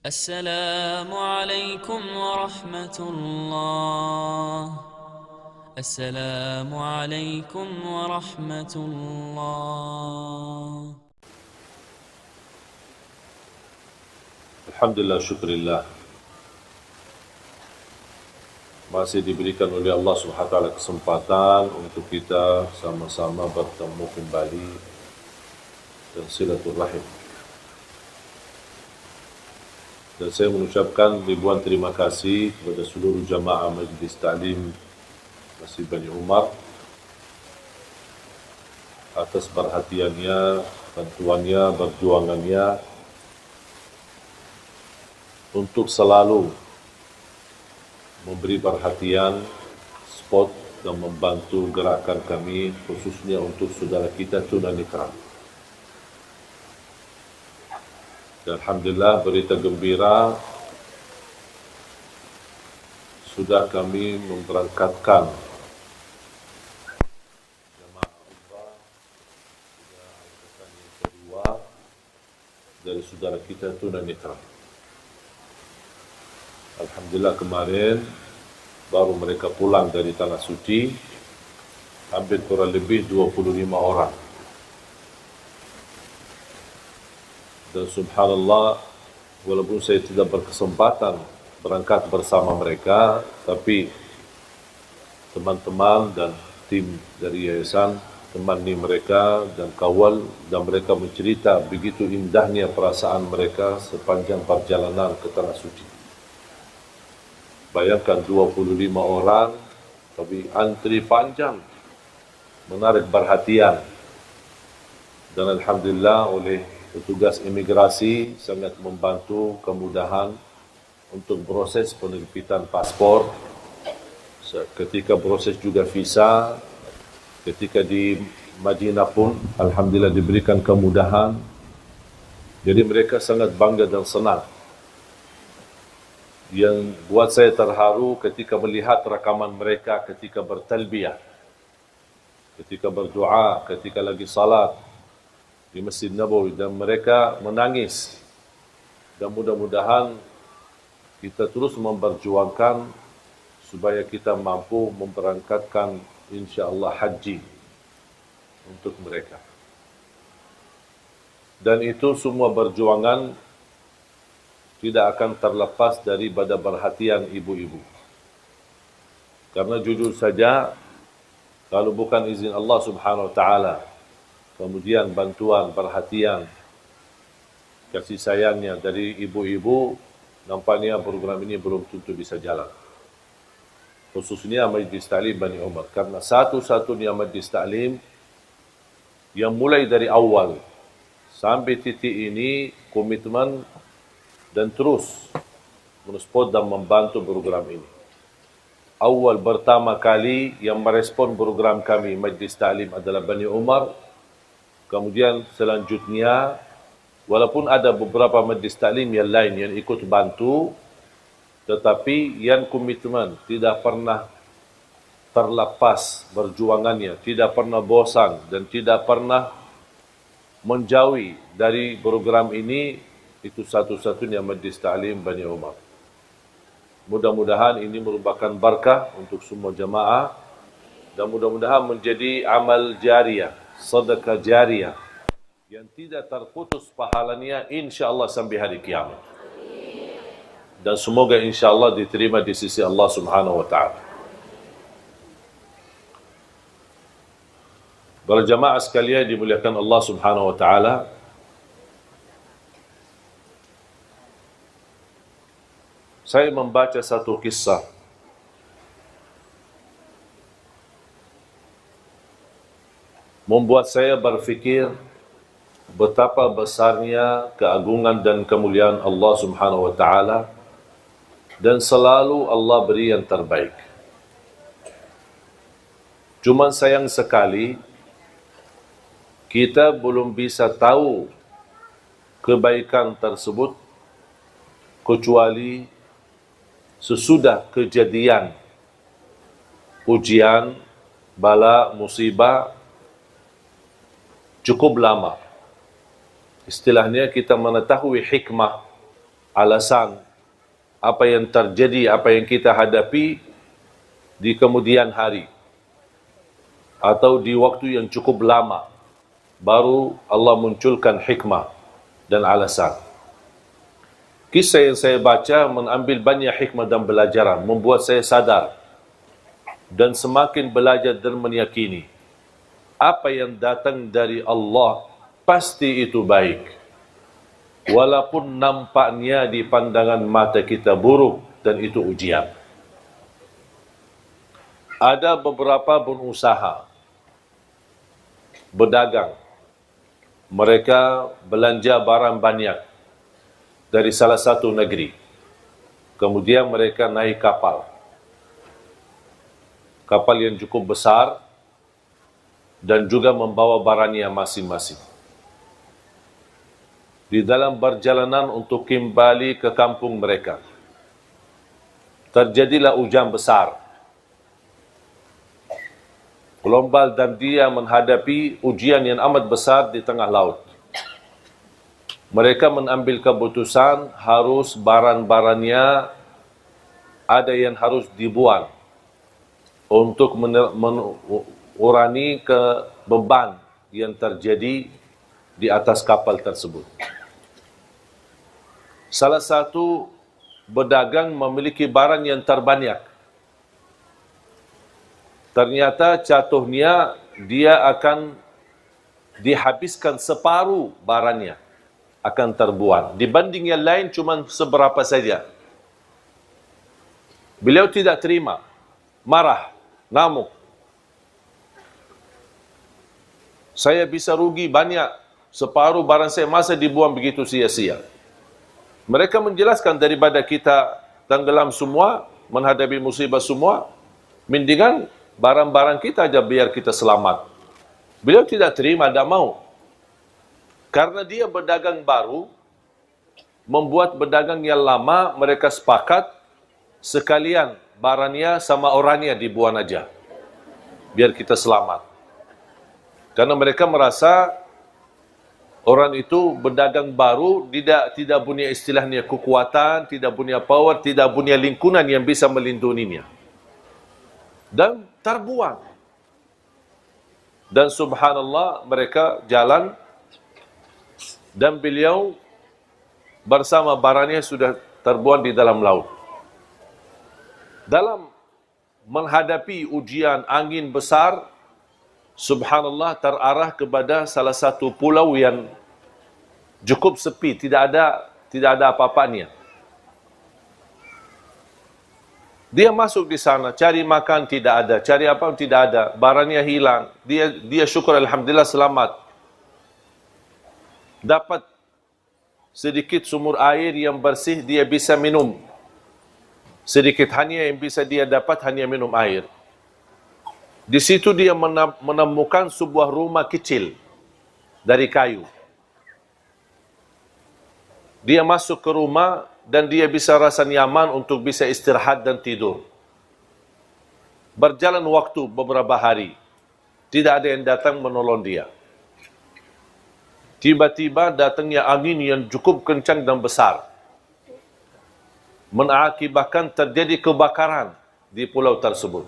السلام عليكم ورحمة الله. السلام عليكم ورحمة الله. Alhamdulillah, syukurillah. Masih diberikan oleh Allah Subhanahu wa taala kesempatan untuk kita sama-sama bertemu kembali dan silaturahim. Dan saya mengucapkan ribuan terima kasih kepada seluruh jamaah Majlis Ta'lim Masjid Bani Umar atas perhatiannya, bantuannya, perjuangannya untuk selalu memberi perhatian, support dan membantu gerakan kami, khususnya untuk saudara kita tunanetra. Dan Alhamdulillah, berita gembira, sudah kami memberangkatkan jemaah umrah sudah angkatan yang kedua dari saudara kita tunanetra. Alhamdulillah, kemarin baru mereka pulang dari Tanah Suci, hampir kurang lebih 25 orang. Dan subhanallah, walaupun saya tidak berkesempatan berangkat bersama mereka, tapi teman-teman dan tim dari yayasan temani mereka dan kawal, dan mereka mencerita begitu indahnya perasaan mereka sepanjang perjalanan ke Tanah Suci. Bayangkan 25 orang, tapi antri panjang, menarik perhatian. Dan Alhamdulillah oleh petugas imigrasi sangat membantu kemudahan untuk proses penerbitan paspor. Ketika proses juga visa, ketika di Madinah pun Alhamdulillah diberikan kemudahan. Jadi mereka sangat bangga dan senang. Yang buat saya terharu ketika melihat rakaman mereka ketika bertalbiyah, ketika berdoa, ketika lagi salat di Masjid Nabawi, dan mereka menangis. Dan mudah-mudahan kita terus memperjuangkan supaya kita mampu memberangkatkan insya-Allah haji untuk mereka. Dan itu semua perjuangan tidak akan terlepas daripada perhatian ibu-ibu. Karena jujur saja, kalau bukan izin Allah Subhanahu wa taala, kemudian bantuan, perhatian, kasih sayangnya dari ibu-ibu, nampaknya program ini belum tentu bisa jalan. Khususnya Majlis Ta'lim Bani Umar. Karena satu-satunya Majlis Ta'lim yang mulai dari awal sampai titik ini komitmen dan terus mensupport dan membantu program ini. Awal pertama kali yang merespon program kami Majlis Ta'lim adalah Bani Umar. Kemudian selanjutnya, walaupun ada beberapa majlis taklim yang lain yang ikut bantu, tetapi yang komitmen tidak pernah terlepas perjuangannya, tidak pernah bosan dan tidak pernah menjauhi dari program ini, itu satu-satunya majlis taklim Bani Umar. Mudah-mudahan ini merupakan berkah untuk semua jamaah dan mudah-mudahan menjadi amal jariah, sedekah jariah yang tidak terputus pahalanya insya-Allah sampai hari kiamat. Dan semoga insya-Allah diterima di sisi Allah Subhanahu wa taala. Para jamaah sekalian dimuliakan Allah Subhanahu wa taala, saya membaca satu kisah membuat saya berfikir betapa besarnya keagungan dan kemuliaan Allah Subhanahu wa taala, dan selalu Allah beri yang terbaik. Cuma sayang sekali kita belum bisa tahu kebaikan tersebut kecuali sesudah kejadian ujian, bala, musibah cukup lama. Istilahnya kita mengetahui hikmah alasan apa yang terjadi, apa yang kita hadapi di kemudian hari atau di waktu yang cukup lama, baru Allah munculkan hikmah dan alasan. Kisah yang saya baca mengambil banyak hikmah dan pelajaran, membuat saya sadar dan semakin belajar dan meyakini apa yang datang dari Allah pasti itu baik, walaupun nampaknya di pandangan mata kita buruk, dan itu ujian. Ada beberapa pengusaha berdagang, mereka belanja barang banyak dari salah satu negeri, kemudian mereka naik kapal yang cukup besar dan juga membawa barangnya masing-masing. Di dalam perjalanan untuk kembali ke kampung mereka, terjadilah hujan besar, gelombang, dan dia menghadapi ujian yang amat besar di tengah laut. Mereka mengambil keputusan harus barang-barangnya ada yang harus dibuang untuk mengurangi beban yang terjadi di atas kapal tersebut. Salah satu pedagang memiliki barang yang terbanyak. Ternyata jatuhnya dia akan dihabiskan separuh barangnya, akan terbuang. Dibanding yang lain cuma seberapa saja. Beliau tidak terima, marah, ngamuk. Saya bisa rugi banyak, separuh barang saya masa dibuang begitu sia-sia. Mereka menjelaskan, daripada kita tenggelam semua, menghadapi musibah semua, mendingan barang-barang kita aja biar kita selamat. Beliau tidak terima, tidak mau. Karena dia berdagang baru, membuat berdagang yang lama, mereka sepakat sekalian barangnya sama orangnya dibuang aja, biar kita selamat. Karena mereka merasa orang itu berdagang baru, tidak punya istilahnya kekuatan, tidak punya power, tidak punya lingkungan yang bisa melindunginya. Dan terbuang. Dan subhanallah, mereka jalan, dan beliau bersama barangnya sudah terbuang di dalam laut. Dalam menghadapi ujian angin besar, subhanallah, terarah kepada salah satu pulau yang cukup sepi, tidak ada apa-apanya. Dia masuk di sana, cari makan tidak ada, cari apa tidak ada, barangnya hilang. Dia syukur, alhamdulillah, selamat. Dapat sedikit sumur air yang bersih, dia bisa minum. Sedikit hanya yang bisa dia dapat, hanya minum air. Di situ dia menemukan sebuah rumah kecil dari kayu. Dia masuk ke rumah dan dia bisa rasa nyaman untuk bisa istirahat dan tidur. Berjalan waktu beberapa hari, tidak ada yang datang menolong dia. Tiba-tiba datangnya angin yang cukup kencang dan besar, mengakibatkan terjadi kebakaran di pulau tersebut.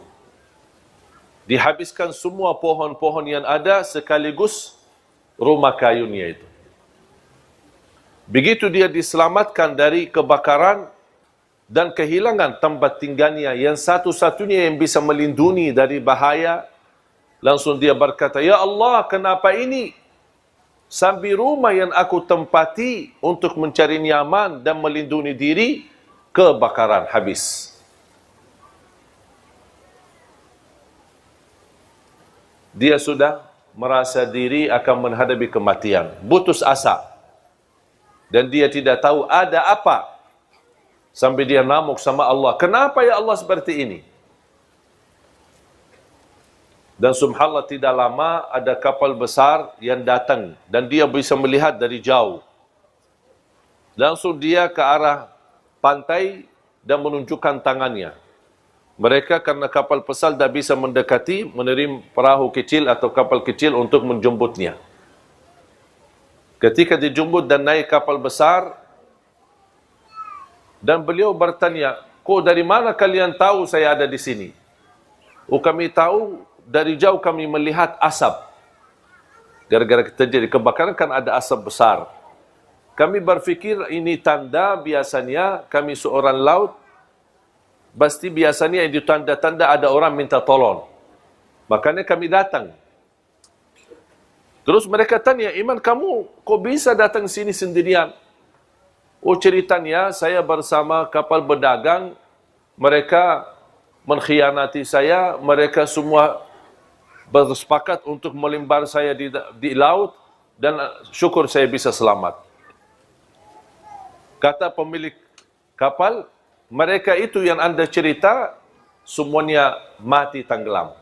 Dihabiskan semua pohon-pohon yang ada sekaligus rumah kayunya itu. Begitu dia diselamatkan dari kebakaran dan kehilangan tempat tinggalnya yang satu-satunya yang bisa melindungi dari bahaya, langsung dia berkata, "Ya Allah, kenapa ini? Sampai rumah yang aku tempati untuk mencari nyaman dan melindungi diri, kebakaran habis." Dia sudah merasa diri akan menghadapi kematian, putus asa. Dan dia tidak tahu ada apa. Sampai dia ngamuk sama Allah. Kenapa ya Allah seperti ini? Dan subhanallah, tidak lama ada kapal besar yang datang. Dan dia bisa melihat dari jauh. Langsung dia ke arah pantai dan menunjukkan tangannya. Mereka karena kapal besar tidak bisa mendekati, menerima perahu kecil atau kapal kecil untuk menjemputnya. Ketika dijemput dan naik kapal besar, Dan beliau bertanya, kok dari mana kalian tahu saya ada di sini? Oh, kami tahu dari jauh kami melihat asap. Gara-gara terjadi kebakaran kan ada asap besar. Kami berfikir ini tanda, biasanya kami seorang laut, pasti biasanya itu tanda-tanda ada orang minta tolong. Makanya kami datang. Terus mereka tanya, Iman kamu kok bisa datang sini sendirian? Oh, ceritanya saya bersama kapal berdagang, mereka mengkhianati saya, mereka semua bersepakat untuk melimbar saya di laut, dan syukur saya bisa selamat. Kata pemilik kapal, mereka itu yang Anda cerita, semuanya mati tenggelam.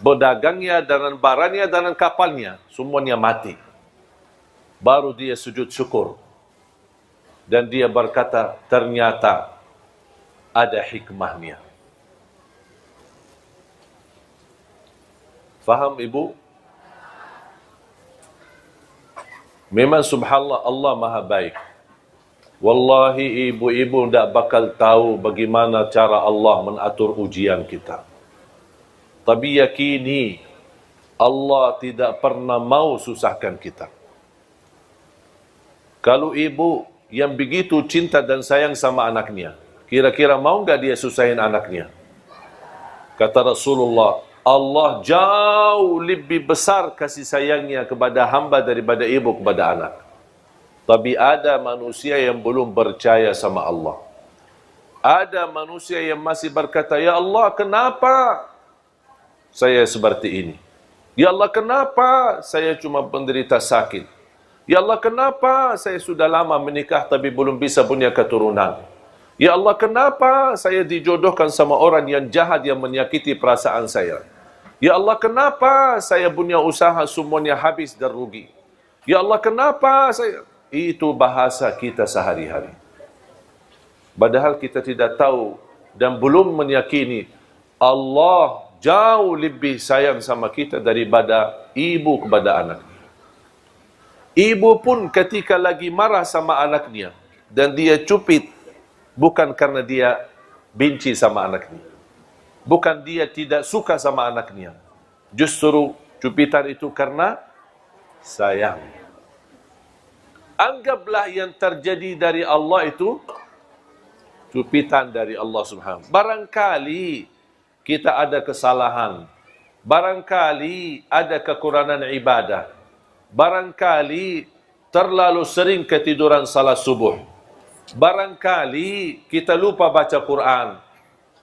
Berdagangnya dan barangnya dan kapalnya, semuanya mati. Baru dia sujud syukur. Dan dia berkata, ternyata ada hikmahnya. Faham ibu? Memang subhanallah, Allah maha baik. Wallahi ibu-ibu tidak bakal tahu bagaimana cara Allah mengatur ujian kita. Tapi yakini, Allah tidak pernah mau susahkan kita. Kalau ibu yang begitu cinta dan sayang sama anaknya, kira-kira mau enggak dia susahin anaknya? Kata Rasulullah, Allah jauh lebih besar kasih sayangnya kepada hamba daripada ibu kepada anak. Tapi ada manusia yang belum percaya sama Allah. Ada manusia yang masih berkata, ya Allah, kenapa saya seperti ini? Ya Allah, kenapa saya cuma menderita sakit? Ya Allah, kenapa saya sudah lama menikah tapi belum bisa punya keturunan? Ya Allah, kenapa saya dijodohkan sama orang yang jahat yang menyakiti perasaan saya? Ya Allah, kenapa saya punya usaha semuanya habis dan rugi? Ya Allah, kenapa saya... Itu bahasa kita sehari-hari. Padahal kita tidak tahu dan belum meyakini Allah jauh lebih sayang sama kita daripada ibu kepada anak. Ibu pun ketika lagi marah sama anaknya dan dia cupit, bukan karena dia benci sama anaknya, bukan dia tidak suka sama anaknya, justru cupitan itu karena sayang. Anggaplah yang terjadi dari Allah itu cupitan dari Allah Subhanahu. Barangkali kita ada kesalahan, barangkali ada kekurangan ibadah, barangkali terlalu sering ketiduran salat subuh, barangkali kita lupa baca Quran,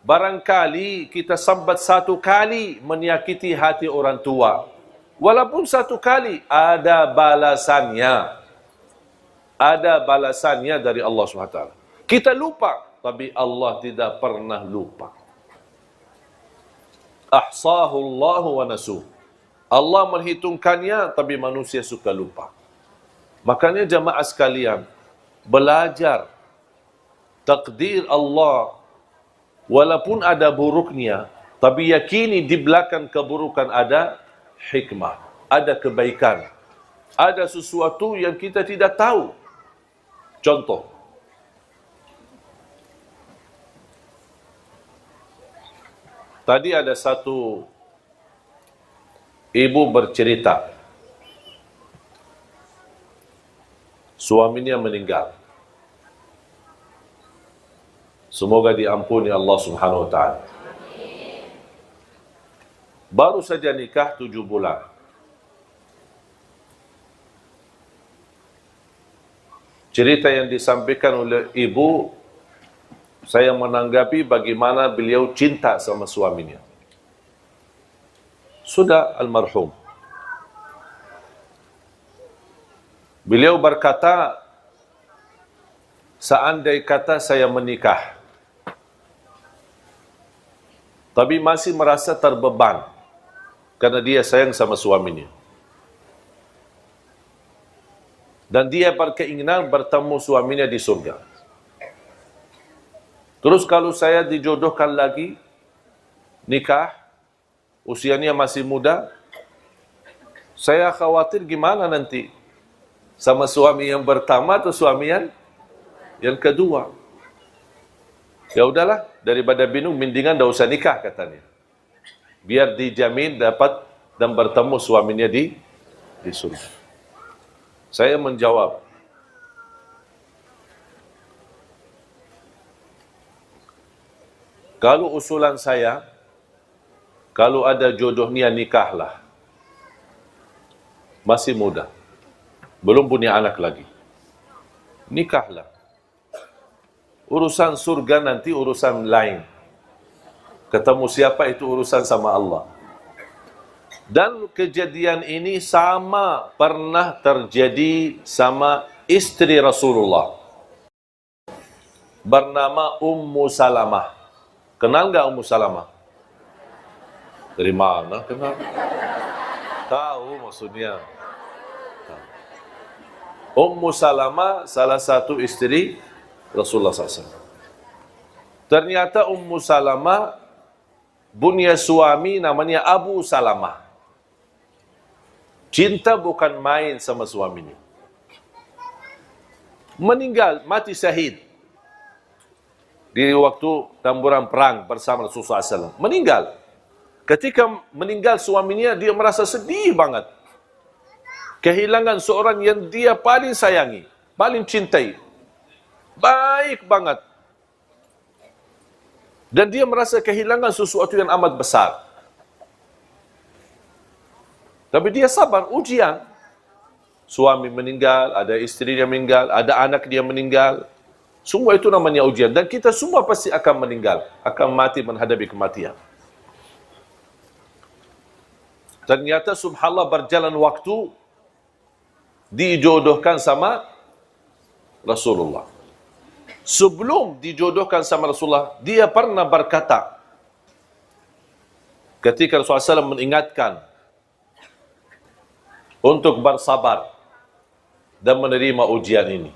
barangkali kita sambat satu kali menyakiti hati orang tua. Walaupun satu kali, ada balasannya. Ada balasannya dari Allah SWT. Kita lupa, tapi Allah tidak pernah lupa. Ahsahu Allahu wa nasuh. Allah menghitungkannya, tapi manusia suka lupa. Makanya jamaah sekalian, belajar takdir Allah, walaupun ada buruknya, tapi yakini di belakang keburukan ada hikmah, ada kebaikan, ada sesuatu yang kita tidak tahu. Contoh, tadi ada satu ibu bercerita, suaminya meninggal. Semoga diampuni Allah Subhanahu wa taala. Baru saja nikah 7 bulan. Cerita yang disampaikan oleh ibu, saya menanggapi bagaimana beliau cinta sama suaminya. Sudah almarhum. Beliau berkata, seandai kata saya menikah, tapi masih merasa terbeban karena dia sayang sama suaminya. Dan dia berkeinginan bertemu suaminya di surga. Terus kalau saya dijodohkan lagi, nikah, usianya masih muda, saya khawatir gimana nanti? Sama suami yang pertama atau suami yang Yang kedua, ya udahlah, daripada bingung, mendingan dah usah nikah katanya. Biar dijamin dapat dan bertemu suaminya di surga. Saya menjawab, kalau usulan saya, kalau ada jodohnya nikahlah. Masih muda, belum punya anak lagi. Nikahlah. Urusan surga nanti urusan lain. Ketemu siapa itu urusan sama Allah. Dan kejadian ini sama pernah terjadi sama istri Rasulullah. Bernama Ummu Salamah. Kenal nggak Ummu Salamah? Dari mana kenal? Tahu maksudnya. Ummu Salamah salah satu istri Rasulullah SAW. Ternyata Ummu Salamah punya suami namanya Abu Salamah. Cinta bukan main sama suaminya. Meninggal, mati syahid di waktu tamburan perang bersama Rasulullah SAW. Meninggal. Ketika meninggal suaminya, dia merasa sedih banget. Kehilangan seorang yang dia paling sayangi, paling cintai. Baik banget. Dan dia merasa kehilangan sesuatu yang amat besar. Tapi dia sabar, ujian. Suami meninggal, ada istri dia meninggal, ada anak dia meninggal. Semua itu namanya ujian. Dan kita semua pasti akan meninggal, akan mati menghadapi kematian. Ternyata subhanallah berjalan waktu, dijodohkan sama Rasulullah. Sebelum dijodohkan sama Rasulullah, dia pernah berkata, ketika Rasulullah SAW mengingatkan untuk bersabar dan menerima ujian ini.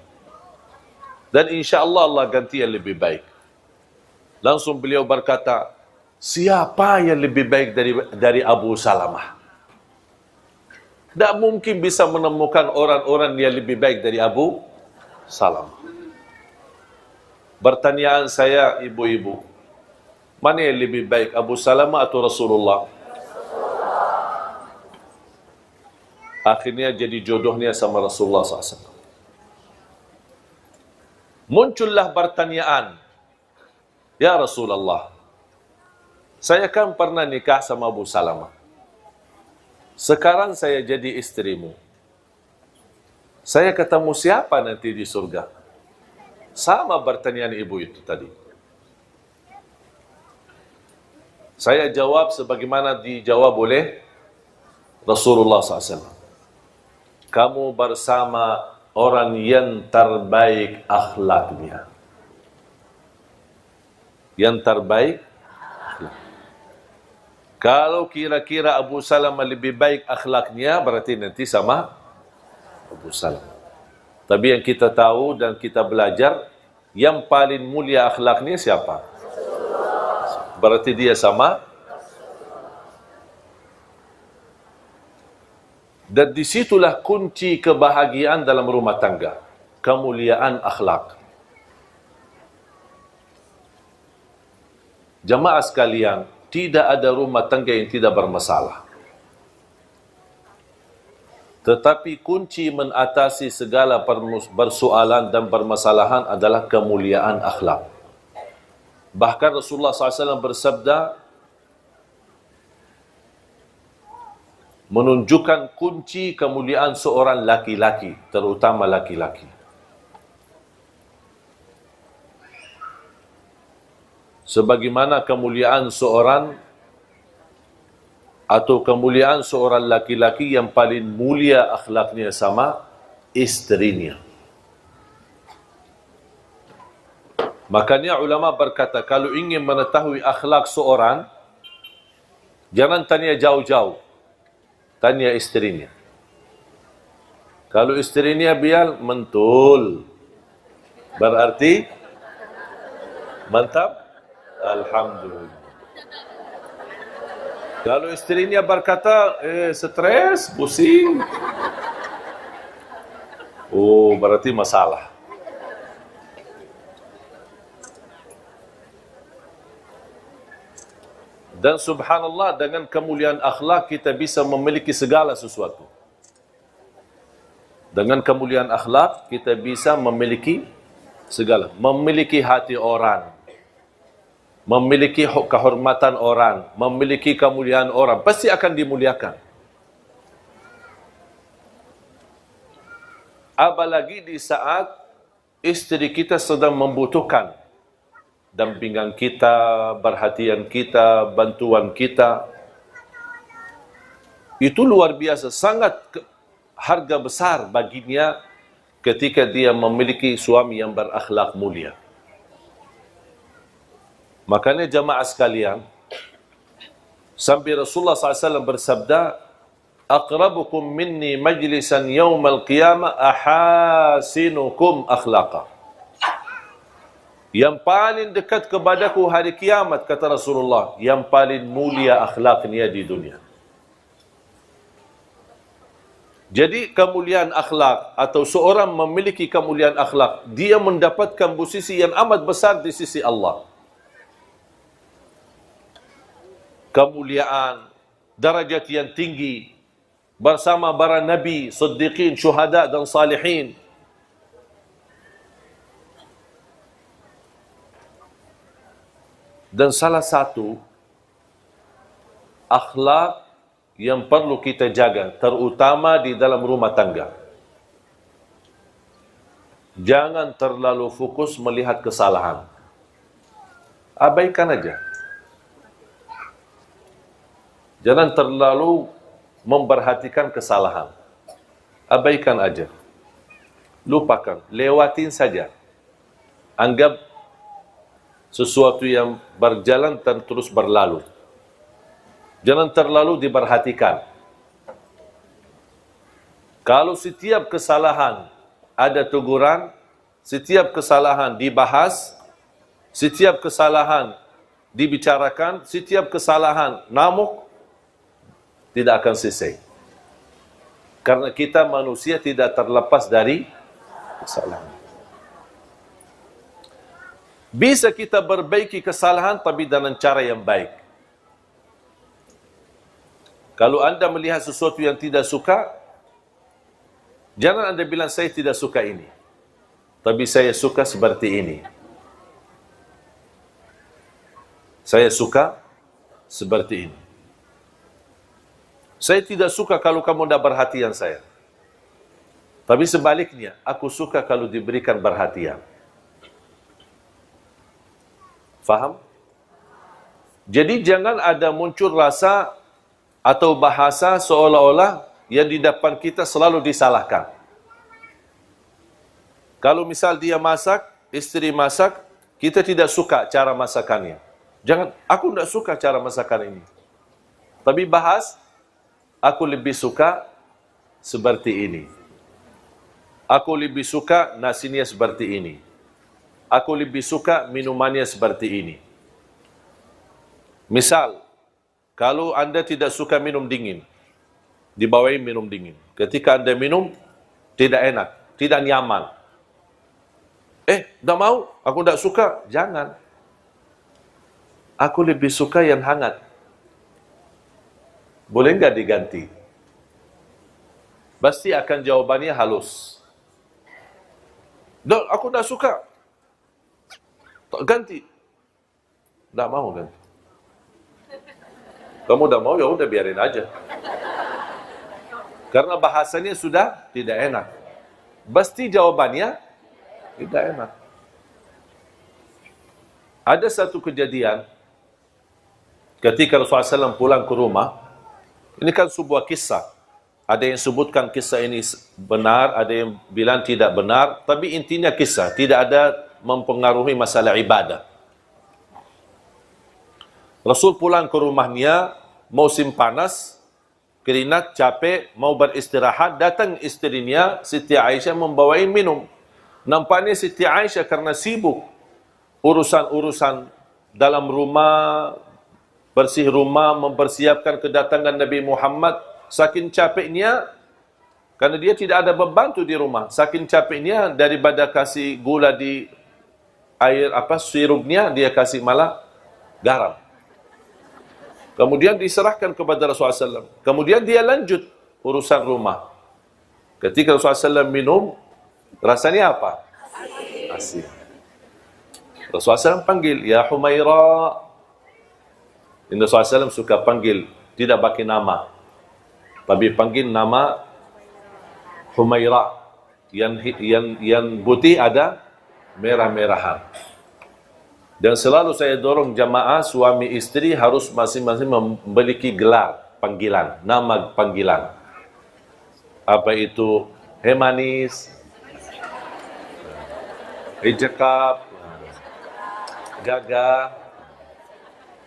Dan insya Allah Allah ganti yang lebih baik. Langsung beliau berkata, siapa yang lebih baik dari Abu Salamah? Tak mungkin bisa menemukan orang-orang yang lebih baik dari Abu Salamah. Pertanyaan saya, ibu-ibu, mana yang lebih baik, Abu Salamah atau Rasulullah? Akhirnya jadi jodohnya sama Rasulullah SAW. Muncullah pertanyaan, ya Rasulullah, saya kan pernah nikah sama Abu Salamah. Sekarang saya jadi istrimu. Saya ketemu siapa nanti di surga? Sama pertanyaan ibu itu tadi. Saya jawab sebagaimana dijawab oleh Rasulullah SAW. Kamu bersama orang yang terbaik akhlaknya. Yang terbaik akhlak. Kalau kira-kira Abu Salamah lebih baik akhlaknya, berarti nanti sama Abu Salamah. Tapi yang kita tahu dan kita belajar, yang paling mulia akhlaknya siapa? Berarti dia sama. Dan disitulah kunci kebahagiaan dalam rumah tangga. Kemuliaan akhlak. Jamaah sekalian, tidak ada rumah tangga yang tidak bermasalah. Tetapi kunci mengatasi segala persoalan dan permasalahan adalah kemuliaan akhlak. Bahkan Rasulullah SAW bersabda, menunjukkan kunci kemuliaan seorang laki-laki, terutama laki-laki. Sebagaimana kemuliaan seorang atau kemuliaan seorang laki-laki yang paling mulia akhlaknya sama istrinya. Makanya ulama berkata, kalau ingin mengetahui akhlak seorang, jangan tanya jauh-jauh, tanya istrinya. Kalau istrinya biar mentul, berarti mantap, alhamdulillah. Kalau istrinya berkata, stres, pusing, oh berarti masalah. Dan subhanallah, dengan kemuliaan akhlak kita bisa memiliki segala sesuatu. Dengan kemuliaan akhlak kita bisa memiliki segala. Memiliki hati orang, memiliki kehormatan orang, memiliki kemuliaan orang, pasti akan dimuliakan. Apalagi di saat istri kita sedang membutuhkan dampingan kita, perhatian kita, bantuan kita. Itu luar biasa, sangat harga besar baginya ketika dia memiliki suami yang berakhlak mulia. Makanya jamaah sekalian, sampai Rasulullah SAW bersabda, "Aqrabukum minni majlisan yawmal qiyamah ahasinukum akhlaqa." Yang paling dekat kepadaku hari kiamat, kata Rasulullah, yang paling mulia akhlaknya di dunia. Jadi kemuliaan akhlak atau seorang memiliki kemuliaan akhlak, dia mendapatkan posisi yang amat besar di sisi Allah. Kemuliaan, darajat yang tinggi bersama para nabi, siddiqin, syuhada dan salihin. Dan salah satu akhlak yang perlu kita jaga, terutama di dalam rumah tangga. Jangan terlalu fokus melihat kesalahan. Abaikan aja. Jangan terlalu memperhatikan kesalahan. Abaikan aja. Lupakan, lewatin saja. Anggap sesuatu yang berjalan dan terus berlalu. Jangan terlalu diperhatikan. Kalau setiap kesalahan ada teguran, setiap kesalahan dibahas, setiap kesalahan dibicarakan, setiap kesalahan namuk, tidak akan selesai. Karena kita manusia tidak terlepas dari kesalahan. Bisa kita perbaiki kesalahan tapi dengan cara yang baik. Kalau anda melihat sesuatu yang tidak suka, jangan anda bilang saya tidak suka ini, tapi saya suka seperti ini. Saya suka seperti ini. Saya tidak suka kalau kamu tidak perhatian saya. Tapi sebaliknya, aku suka kalau diberikan perhatian. Faham? Jadi jangan ada muncul rasa atau bahasa seolah-olah yang di depan kita selalu disalahkan. Kalau misal dia masak, istri masak, kita tidak suka cara masakannya. Jangan, aku tidak suka cara masakan ini. Tapi bahas, aku lebih suka seperti ini. Aku lebih suka nasinya seperti ini. Aku lebih suka minumannya seperti ini. Misal, kalau anda tidak suka minum dingin, dibawain minum dingin. Ketika anda minum, tidak enak, tidak nyaman. Tak mau, aku tidak suka. Jangan. Aku lebih suka yang hangat. Boleh enggak diganti? Pasti akan jawabannya halus. Dok, aku dah suka. Tak ganti. Tak mau ganti. Kamu dah mau, ya udah biarin aja. Karena bahasanya sudah tidak enak. Pasti jawabannya tidak enak. Ada satu kejadian ketika Rasulullah SAW pulang ke rumah. Ini kan sebuah kisah. Ada yang sebutkan kisah ini benar, ada yang bilang tidak benar, tapi intinya kisah, tidak ada mempengaruhi masalah ibadah. Rasul pulang ke rumahnya, musim panas, keringat, capek, mau beristirahat, datang istrinya, Siti Aisyah membawain minum. Nampaknya Siti Aisyah karena sibuk urusan-urusan dalam rumah, bersih rumah, mempersiapkan kedatangan Nabi Muhammad, saking capeknya, karena dia tidak ada pembantu di rumah, saking capeknya daripada kasih gula di air sirupnya, dia kasih malah garam. Kemudian diserahkan kepada Rasulullah SAW. Kemudian dia lanjut urusan rumah. Ketika Rasulullah SAW minum, rasanya apa? Asin. Rasulullah SAW panggil, Ya Humaira. Ini Rasulullah SAW suka panggil, tidak pakai nama. Tapi panggil nama Humaira. Yang putih ada merah-merahan. Dan selalu saya dorong jamaah suami istri harus masing-masing memiliki gelar panggilan, nama panggilan. Apa itu? Hei manis, hei cekap, gagah,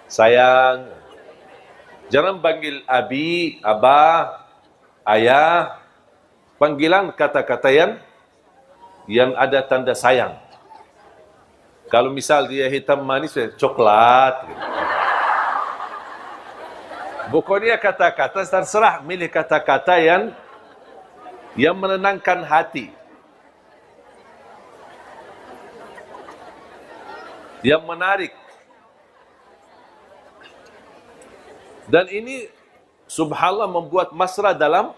sayang. Jangan panggil abi, abah, ayah. Panggilan kata-kata yang ada tanda sayang. Kalau misal dia hitam manis, coklat. Pokoknya kata-kata terserah, milih kata-kata yang menenangkan hati. Yang menarik. Dan ini subhanallah membuat mesra dalam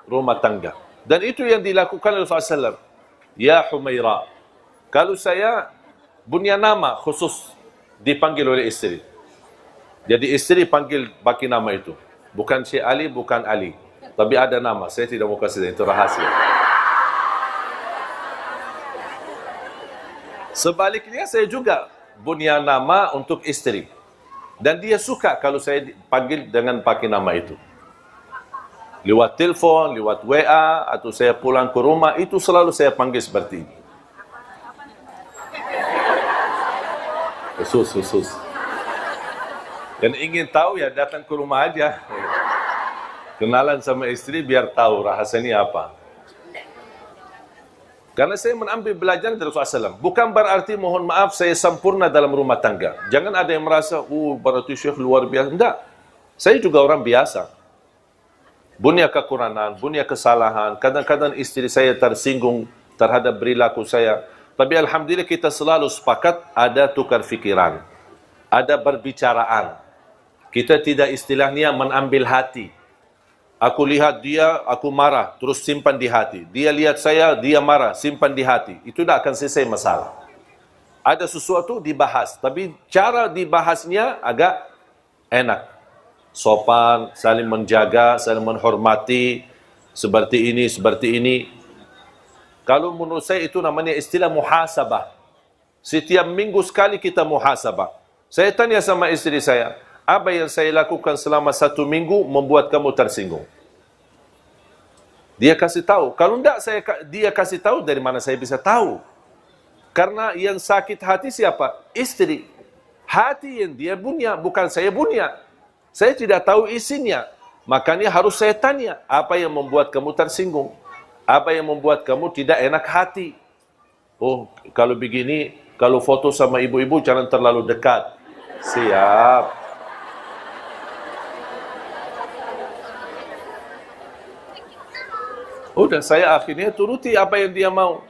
rumah tangga. Dan itu yang dilakukan oleh Rasulullah SAW. Ya Humaira. Kalau saya punya nama khusus dipanggil oleh istri. Jadi istri panggil pakai nama itu. Bukan Syekh Ali, bukan Ali. Tapi ada nama. Saya tidak mau kasih, itu rahasia. Sebaliknya saya juga punya nama untuk istri. Dan dia suka kalau saya panggil dengan pakai nama itu. Lewat telefon, lewat WA, atau saya pulang ke rumah, itu selalu saya panggil seperti ini. Khusus. Yang ingin tahu ya datang ke rumah aja. Kenalan sama istri biar tahu rahasianya apa. Karena saya mengambil belajar dari Rasulullah SAW. Bukan berarti mohon maaf saya sempurna dalam rumah tangga. Jangan ada yang merasa, berarti Syekh luar biasa. Tidak. Saya juga orang biasa. Punya kekurangan, punya kesalahan. Kadang-kadang istri saya tersinggung terhadap perilaku saya. Tapi alhamdulillah kita selalu sepakat ada tukar fikiran. Ada berbicaraan. Kita tidak istilahnya mengambil hati. Aku lihat dia, aku marah, terus simpan di hati. Dia lihat saya, dia marah, simpan di hati. Itu tidak akan selesai masalah. Ada sesuatu dibahas, tapi cara dibahasnya agak enak. Sopan, saling menjaga, saling menghormati, seperti ini. Kalau menurut saya itu namanya istilah muhasabah. Setiap minggu sekali kita muhasabah. Saya tanya sama istri saya, apa yang saya lakukan selama 1 minggu membuat kamu tersinggung? Dia kasih tahu. Kalau tidak dia kasih tahu, dari mana saya bisa tahu? Karena yang sakit hati siapa? Istri. Hati yang dia punya, bukan saya punya. Saya tidak tahu isinya. Makanya harus saya tanya, apa yang membuat kamu tersinggung? Apa yang membuat kamu tidak enak hati? Oh, kalau begini, kalau foto sama ibu-ibu jangan terlalu dekat. Siap. Udah, saya akhirnya turuti apa yang dia mau.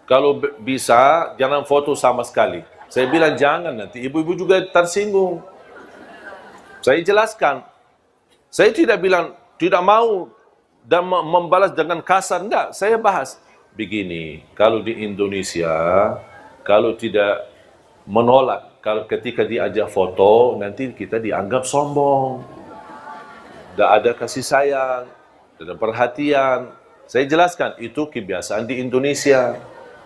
Kalau bisa, jangan foto sama sekali. Saya bilang jangan, nanti ibu-ibu juga tersinggung. Saya jelaskan. Saya tidak bilang, tidak mau dan membalas dengan kasar. Enggak, saya bahas. Begini, kalau di Indonesia, kalau tidak menolak, kalau ketika diajak foto, nanti kita dianggap sombong. Tidak ada kasih sayang, tidak ada perhatian. Saya jelaskan, itu kebiasaan di Indonesia.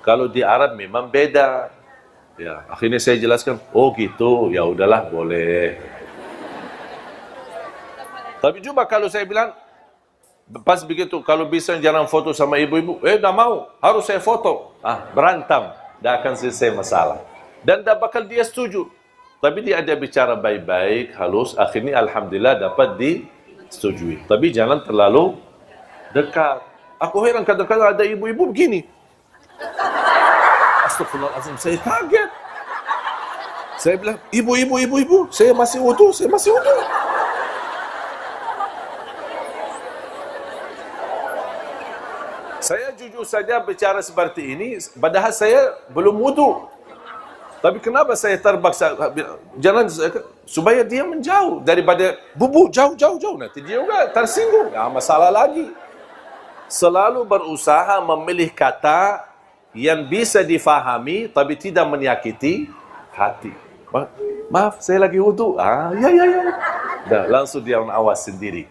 Kalau di Arab memang beda. Ya, akhirnya saya jelaskan, oh gitu, ya udahlah, boleh. Tapi coba kalau saya bilang, pas begitu, kalau bisa jangan foto sama ibu-ibu, dah mau, harus saya foto. Berantem, dah akan selesai masalah. Dan dah bakal dia setuju. Tapi dia ada bicara baik-baik, halus, akhirnya alhamdulillah dapat disetujui. Tapi jangan terlalu dekat. Aku heran kadang-kadang ada ibu-ibu begini. Astagfirullahaladzim, saya kaget. Saya bilang, ibu, saya masih wudu. Saya jujur saja bicara seperti ini, padahal saya belum wudu. Tapi kenapa saya terpaksa? Jangan, supaya dia menjauh daripada bubu jauh. Nanti dia juga tersinggung. Masalah lagi. Selalu berusaha memilih kata yang bisa difahami tapi tidak menyakiti hati. Maaf, saya lagi wudu. Ya. Dah, langsung dia awas sendiri.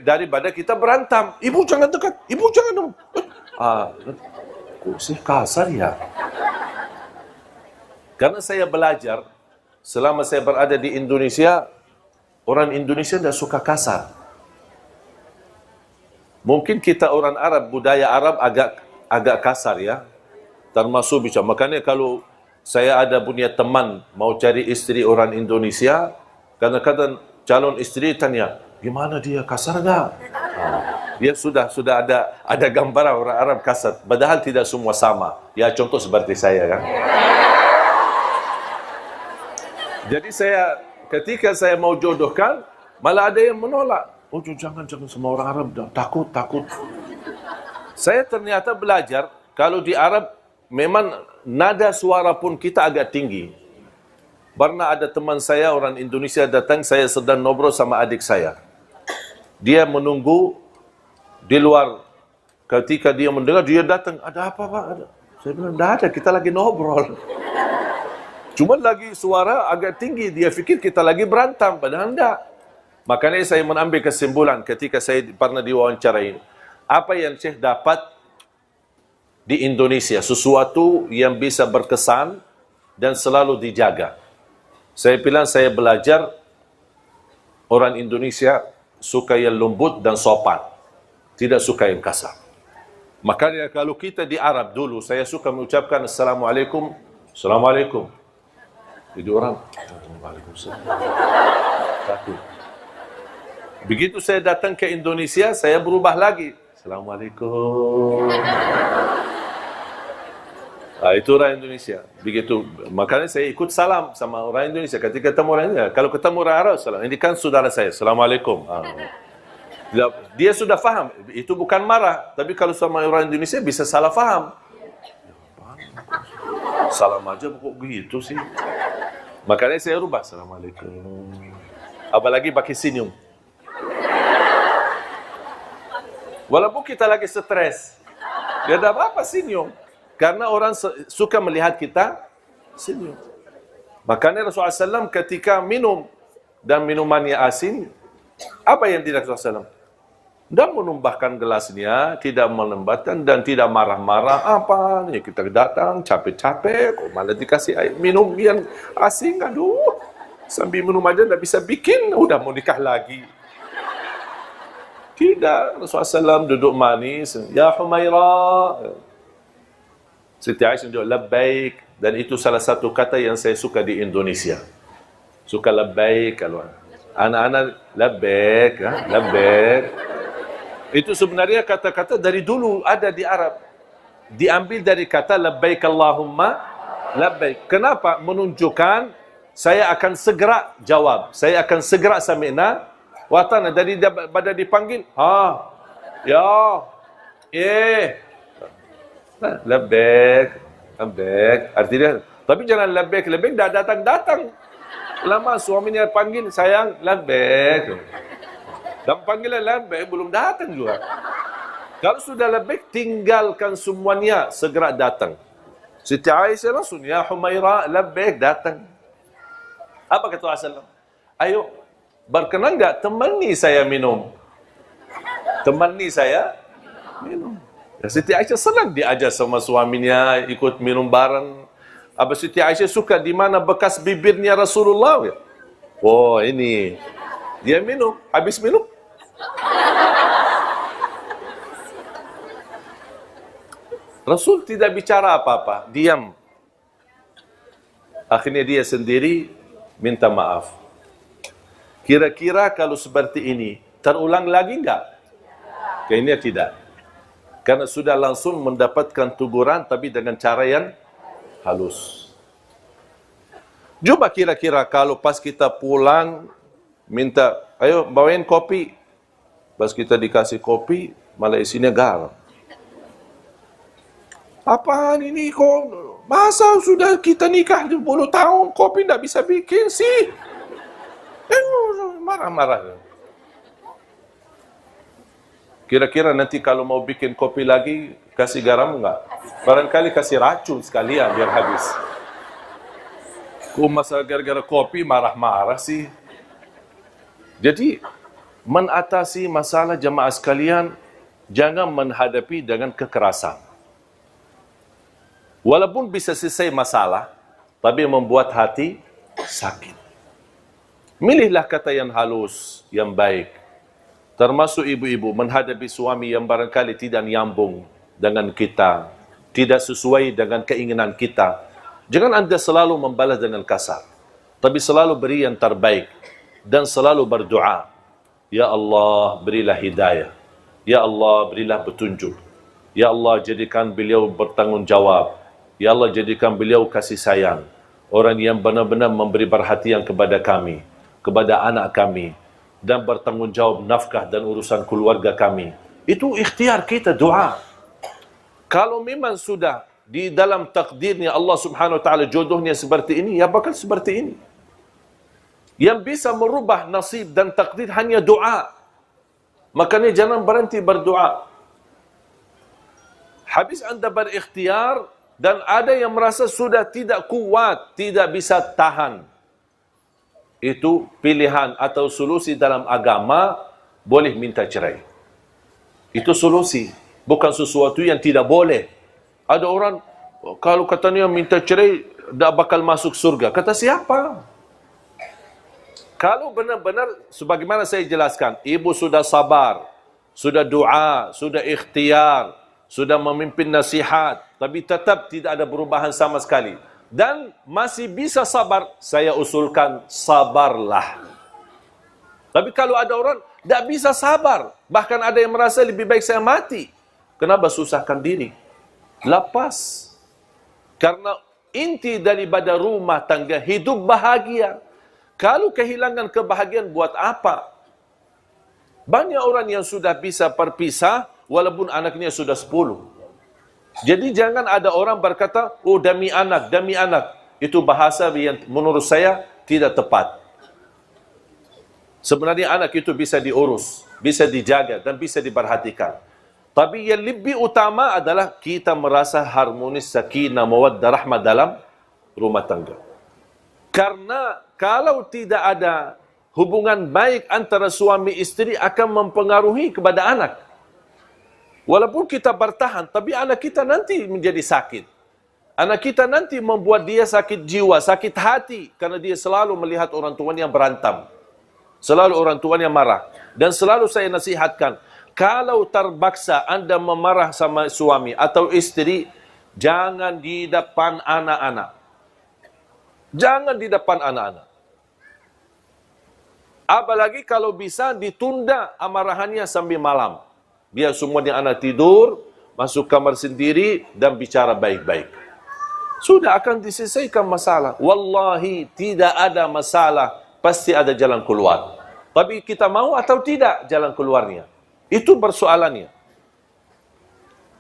Daripada kita berantam. Ibu jangan dekat. Ibu jangan dong. Kok sih kasar ya? Karena saya belajar, selama saya berada di Indonesia, orang Indonesia tidak suka kasar. Mungkin kita orang Arab, budaya Arab agak kasar ya. Termasuk bicara. Makanya kalau saya ada punya teman mau cari istri orang Indonesia, kadang-kadang calon istri tanya, gimana dia, kasar enggak? Dia sudah ada gambaran orang Arab kasar. Padahal tidak semua sama. Ya contoh seperti saya kan. Jadi ketika saya mau jodohkan, malah ada yang menolak. Oh jangan semua orang Arab takut. Saya ternyata belajar kalau di Arab memang nada suara pun kita agak tinggi. Pernah ada teman saya orang Indonesia datang, saya sedang ngobrol sama adik saya. Dia menunggu di luar. Ketika dia mendengar, dia datang. Ada apa Pak? Saya bilang, tidak ada, kita lagi ngobrol. Cuma lagi suara agak tinggi. Dia fikir kita lagi berantem, padahal tidak. Makanya saya mengambil kesimpulan ketika saya pernah diwawancarai. Apa yang Syekh dapat di Indonesia? Sesuatu yang bisa berkesan dan selalu dijaga. Saya bilang saya belajar orang Indonesia suka yang lembut dan sopan. Tidak suka yang kasar. Makanya kalau kita di Arab dulu, saya suka mengucapkan Assalamualaikum. Assalamualaikum. Jadi orang, Waalaikumsalam. Takut. Begitu saya datang ke Indonesia, saya berubah lagi. Assalamualaikum. Itu orang Indonesia. Begitu. Makanya saya ikut salam sama orang Indonesia. Ketika ketemu orang Indonesia, kalau ketemu orang Arab, salam. Ini kan saudara saya. Assalamualaikum. Dia sudah faham. Itu bukan marah. Tapi kalau sama orang Indonesia bisa salah faham. Salam aja kok begitu sih. Makanya saya rubah. Assalamualaikum. Apalagi pakai senyum. Walaupun kita lagi stres, dia ada apa senyum? Karena orang suka melihat kita senyum. Makanya Rasulullah SAW ketika minum dan minumannya asin, apa yang tidak Rasulullah SAW? Tidak menumbahkan gelasnya, tidak melembatkan dan tidak marah-marah. Apa nih kita datang capek-capek, kok malah dikasih air minum yang asin? Aduh, sambil minum aja tidak bisa bikin, udah mau nikah lagi. Tidak, Rasulullah SAW duduk manis. Ya Humaira. Siti Aisyah duduk labbaik. Dan itu salah satu kata yang saya suka di Indonesia. Suka labbaik. Kalau anak-anak labbaik. Labbaik. Itu sebenarnya kata-kata dari dulu ada di Arab. Diambil dari kata labbaik Allahumma labbaik. Kenapa? Menunjukkan saya akan segera jawab. Saya akan segera sami'na watana. Dari pada dipanggil, ya, labbaik, labbaik. Artinya, tapi jangan labbaik dah datang. Lama suaminya panggil, sayang, labbaik. Dan panggilan labbaik belum datang juga. Kalau sudah labbaik, tinggalkan semuanya, segera datang. Siti Aisyah langsung, ya Humaira, labbaik, datang. Apa kata Rasulullah? Ayo, berkenan enggak temani saya minum? Temani saya minum. Ya, Siti Aisyah senang diajak sama suaminya ikut minum bareng. Apa Siti Aisyah suka di mana bekas bibirnya Rasulullah? Oh, ini. Dia minum, habis minum. Rasul tidak bicara apa-apa, diam. Akhirnya dia sendiri minta maaf. Kira-kira kalau seperti ini, terulang lagi enggak? Kayaknya tidak. Karena sudah langsung mendapatkan teguran, tapi dengan cara yang halus. Coba kira-kira kalau pas kita pulang, minta, ayo bawain kopi. Pas kita dikasih kopi, malah isinya garam. Apaan ini kok? Masa sudah kita nikah 20 tahun, kopi tidak bisa bikin sih? Marah-marah. Kira-kira nanti kalau mau bikin kopi lagi, kasih garam enggak? Barangkali kasih racun sekalian biar habis. Kok masa gara-gara kopi marah-marah sih? Jadi, mengatasi masalah jemaah sekalian, jangan menghadapi dengan kekerasan. Walaupun bisa selesai masalah, tapi membuat hati sakit. Milihlah kata yang halus, yang baik. Termasuk ibu-ibu menghadapi suami yang barangkali tidak nyambung dengan kita, tidak sesuai dengan keinginan kita. Jangan anda selalu membalas dengan kasar, tapi selalu beri yang terbaik dan selalu berdoa. Ya Allah, berilah hidayah. Ya Allah, berilah petunjuk. Ya Allah, jadikan beliau bertanggungjawab. Ya Allah, jadikan beliau kasih sayang. Orang yang benar-benar memberi perhatian kepada kami, kepada anak kami, dan bertanggungjawab nafkah dan urusan keluarga kami. Itu ikhtiar kita, doa. Kalau memang sudah di dalam takdirnya Allah subhanahu wa ta'ala jodohnya seperti ini, ya bakal seperti ini. Yang bisa merubah nasib dan takdir hanya doa. Makanya jangan berhenti berdoa. Habis anda berikhtiar dan ada yang merasa sudah tidak kuat, tidak bisa tahan. Itu pilihan atau solusi dalam agama, boleh minta cerai. Itu solusi, bukan sesuatu yang tidak boleh. Ada orang, kalau katanya minta cerai, tak bakal masuk surga. Kata siapa? Kalau benar-benar, sebagaimana saya jelaskan, ibu sudah sabar, sudah doa, sudah ikhtiar, sudah memimpin nasihat, tapi tetap tidak ada perubahan sama sekali. Dan masih bisa sabar, saya usulkan sabarlah. Tapi kalau ada orang tidak bisa sabar, bahkan ada yang merasa lebih baik saya mati, kenapa susahkan diri? Lepas. Karena inti daripada rumah tangga hidup bahagia. Kalau kehilangan kebahagiaan buat apa? Banyak orang yang sudah bisa berpisah walaupun anaknya sudah 10. Jadi jangan ada orang berkata, oh demi anak, demi anak. Itu bahasa yang menurut saya tidak tepat. Sebenarnya anak itu bisa diurus, bisa dijaga dan bisa diperhatikan. Tapi yang lebih utama adalah kita merasa harmonis, sakinah, mawaddah, rahmah dalam rumah tangga. Karena kalau tidak ada hubungan baik antara suami istri akan mempengaruhi kepada anak. Walaupun kita bertahan, tapi anak kita nanti menjadi sakit. Anak kita nanti membuat dia sakit jiwa, sakit hati. Karena dia selalu melihat orang tuanya berantem. Selalu orang tuanya marah. Dan selalu saya nasihatkan, kalau terpaksa anda memarah sama suami atau istri, jangan di depan anak-anak. Jangan di depan anak-anak. Apalagi kalau bisa ditunda amarahannya sampai malam. Biar semuanya anak tidur, masuk kamar sendiri dan bicara baik-baik. Sudah akan diselesaikan masalah. Wallahi tidak ada masalah, pasti ada jalan keluar. Tapi kita mau atau tidak jalan keluarnya. Itu persoalannya.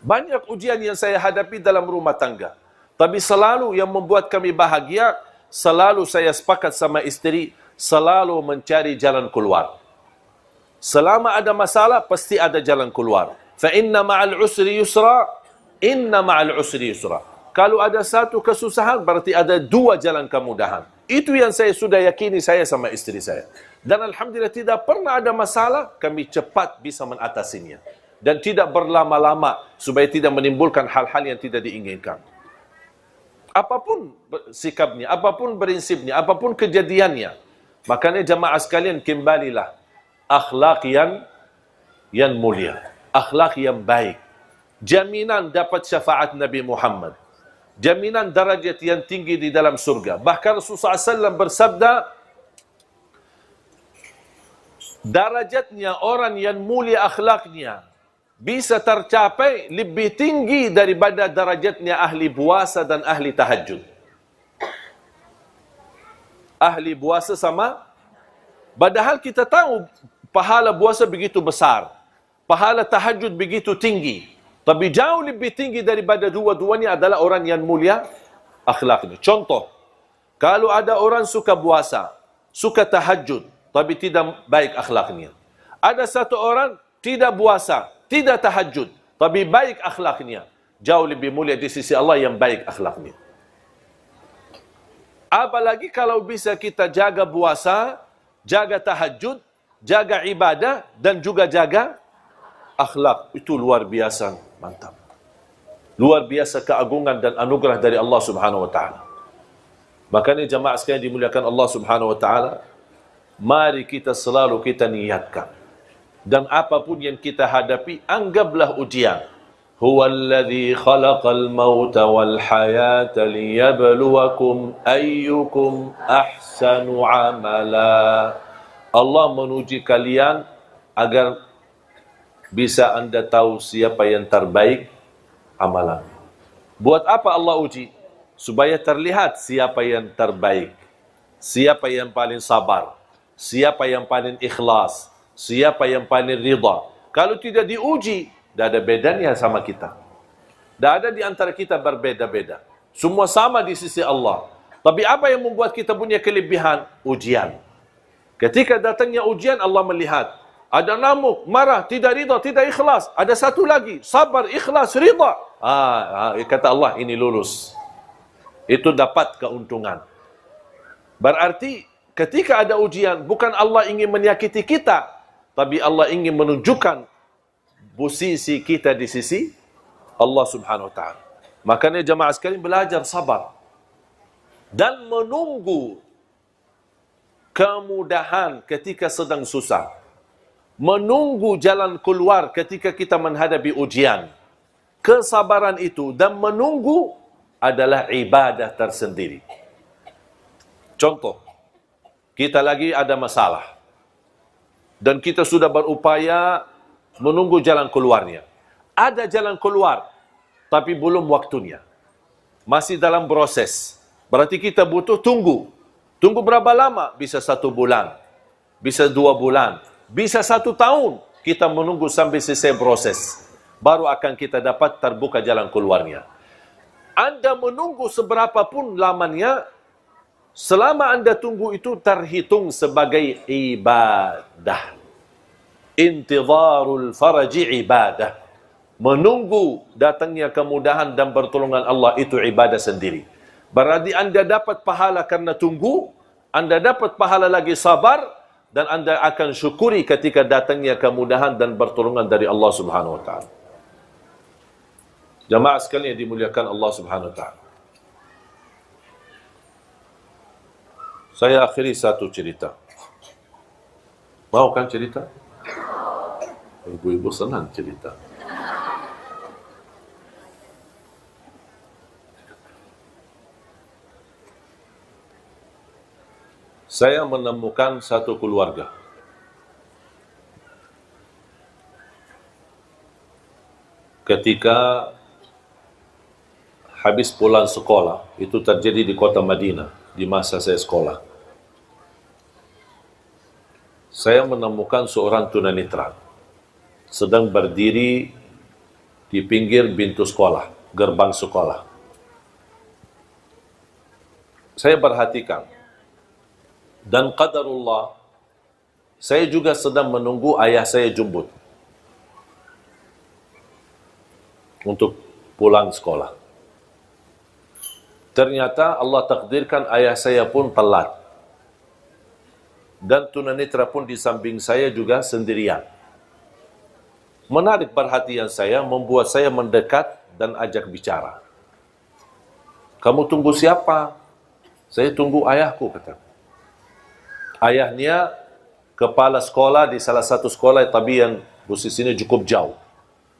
Banyak ujian yang saya hadapi dalam rumah tangga. Tapi selalu yang membuat kami bahagia, selalu saya sepakat sama istri, selalu mencari jalan keluar. Selama ada masalah, pasti ada jalan keluar. Fa inna ma'al usri yusra, inna ma'al usri yusra. Kalau ada satu kesusahan, berarti ada dua jalan kemudahan. Itu yang saya sudah yakini saya sama istri saya. Dan alhamdulillah tidak pernah ada masalah, kami cepat bisa mengatasinya. Dan tidak berlama-lama, supaya tidak menimbulkan hal-hal yang tidak diinginkan. Apapun sikapnya, apapun prinsipnya, apapun kejadiannya. Makanya jamaah sekalian, kembalilah. Akhlak yang mulia, akhlak yang baik, jaminan dapat syafaat Nabi Muhammad, jaminan darajat yang tinggi di dalam surga. Bahkan Rasulullah SAW bersabda, darajatnya orang yang mulia akhlaknya bisa tercapai lebih tinggi daripada darajatnya ahli puasa dan ahli tahajud. Ahli puasa sama, padahal kita tahu pahala puasa begitu besar, pahala tahajud begitu tinggi, tapi jauh lebih tinggi daripada dua-duanya adalah orang yang mulia akhlaknya. Contoh, kalau ada orang suka puasa, suka tahajud, tapi tidak baik akhlaknya. Ada satu orang tidak puasa, tidak tahajud, tapi baik akhlaknya. Jauh lebih mulia di sisi Allah yang baik akhlaknya. Apalagi kalau bisa kita jaga puasa, jaga tahajud, jaga ibadah, dan juga jaga akhlak. Itu luar biasa, mantap. Luar biasa keagungan dan anugerah dari Allah Subhanahu wa taala. Makanya jamaah sekalian dimuliakan Allah Subhanahu wa taala, mari kita selalu kita niatkan. Dan apapun yang kita hadapi, anggaplah ujian. Huwallazi khalaqal mauta wal hayata liyabluwakum ayyukum ahsanu amala. Allah menuji kalian agar bisa anda tahu siapa yang terbaik amalan. Buat apa Allah uji? Supaya terlihat siapa yang terbaik, siapa yang paling sabar, siapa yang paling ikhlas, siapa yang paling ridha. Kalau tidak diuji, tidak ada bedanya sama kita. Tidak ada di antara kita berbeda-beda. Semua sama di sisi Allah. Tapi apa yang membuat kita punya kelebihan? Ujian. Ketika datangnya ujian, Allah melihat. Ada namuk, marah, tidak ridha, tidak ikhlas. Ada satu lagi, sabar, ikhlas, ridha. Kata Allah, ini lulus. Itu dapat keuntungan. Berarti ketika ada ujian, bukan Allah ingin menyakiti kita, tapi Allah ingin menunjukkan posisi kita di sisi Allah Subhanahu wa taala. Makanya jemaah sekalian belajar sabar dan menunggu kemudahan ketika sedang susah. Menunggu jalan keluar ketika kita menghadapi ujian. Kesabaran itu dan menunggu adalah ibadah tersendiri. Contoh, kita lagi ada masalah dan kita sudah berupaya menunggu jalan keluarnya. Ada jalan keluar, tapi belum waktunya. Masih dalam proses. Berarti kita butuh tunggu. Tunggu berapa lama? Bisa 1 bulan. Bisa 2 bulan. Bisa 1 tahun. Kita menunggu sampai selesai proses. Baru akan kita dapat terbuka jalan keluarnya. Anda menunggu seberapa pun lamanya, selama Anda tunggu itu terhitung sebagai ibadah. Intidharul faraji ibadah. Menunggu datangnya kemudahan dan pertolongan Allah itu ibadah sendiri. Berarti Anda dapat pahala karena tunggu, Anda dapat pahala lagi sabar, dan Anda akan syukuri ketika datangnya kemudahan dan pertolongan dari Allah Subhanahu wa taala. Jamaah sekalian yang dimuliakan Allah Subhanahu wa taala. Saya akhiri satu cerita. Mau kan cerita? Ibu-ibu senang cerita. Saya menemukan satu keluarga. Ketika habis pulang sekolah, itu terjadi di kota Madinah, di masa saya sekolah. Saya menemukan seorang tunanetra sedang berdiri di pinggir pintu sekolah, gerbang sekolah. Saya perhatikan, dan qadarullah, saya juga sedang menunggu ayah saya jemput untuk pulang sekolah. Ternyata Allah takdirkan ayah saya pun telat. Dan tunanetra pun di samping saya juga sendirian. Menarik perhatian saya, membuat saya mendekat dan ajak bicara. Kamu tunggu siapa? Saya tunggu ayahku, kata. Ayahnya kepala sekolah di salah satu sekolah, tapi yang posisinya cukup jauh.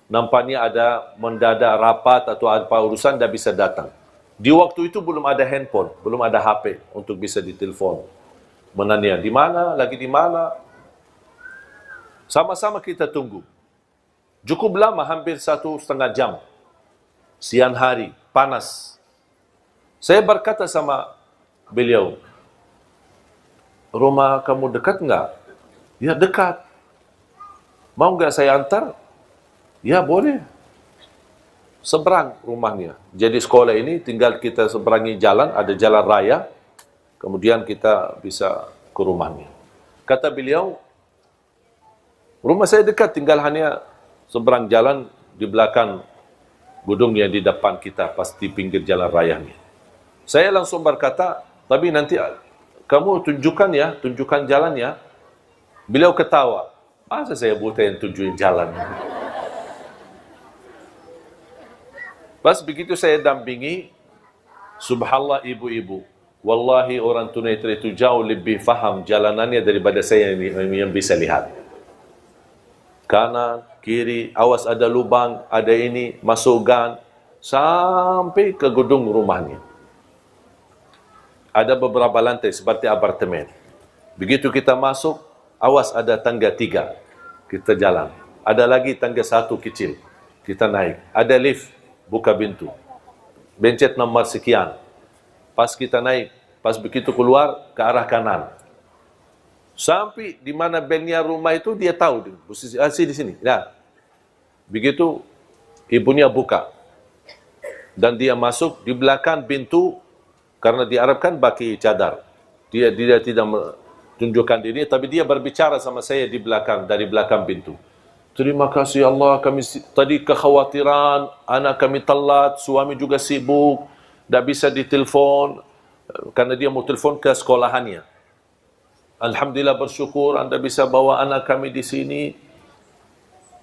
Nampaknya ada mendadak rapat atau apa urusan, tidak bisa datang. Di waktu itu belum ada handphone, belum ada HP untuk bisa ditelepon. Menanya, di mana? Lagi di mana? Sama-sama kita tunggu. Cukup lama, hampir 1,5 jam. Siang hari, panas. Saya berkata sama beliau, rumah kamu dekat enggak? Ya, dekat. Mau enggak saya antar? Ya, boleh. Seberang rumahnya. Jadi sekolah ini tinggal kita seberangi jalan, ada jalan raya. Kemudian kita bisa ke rumahnya. Kata beliau, rumah saya dekat, tinggal hanya seberang jalan di belakang gedung yang di depan kita, pasti pinggir jalan raya ni. Saya langsung berkata, tapi nanti kamu tunjukkan jalan ya. Beliau ketawa. Masa saya buta yang tunjukin jalan? Pas begitu saya dampingi, subhanallah ibu-ibu. Wallahi orang tunanetra itu jauh lebih faham jalanannya daripada saya yang bisa lihat. Kanan, kiri, awas ada lubang, ada ini, masuk gang, sampai ke gedung rumahnya. Ada beberapa lantai seperti apartemen. Begitu kita masuk, awas ada tangga 3, kita jalan. Ada lagi tangga 1 kecil, kita naik. Ada lift, buka pintu. Bencet nomor sekian. Pas kita naik, pas begitu keluar ke arah kanan. Sampai di mana belnya rumah itu dia tahu. Di sini. Nah, begitu ibunya buka. Dan dia masuk di belakang pintu karena diharapkan pakai cadar. Dia tidak tunjukkan diri, tapi dia berbicara sama saya di belakang, dari belakang pintu. Terima kasih Allah, kami tadi kekhawatiran, anak kami telat, suami juga sibuk, tidak bisa ditelepon, karena dia mau telepon ke sekolahannya. Alhamdulillah bersyukur Anda bisa bawa anak kami di sini.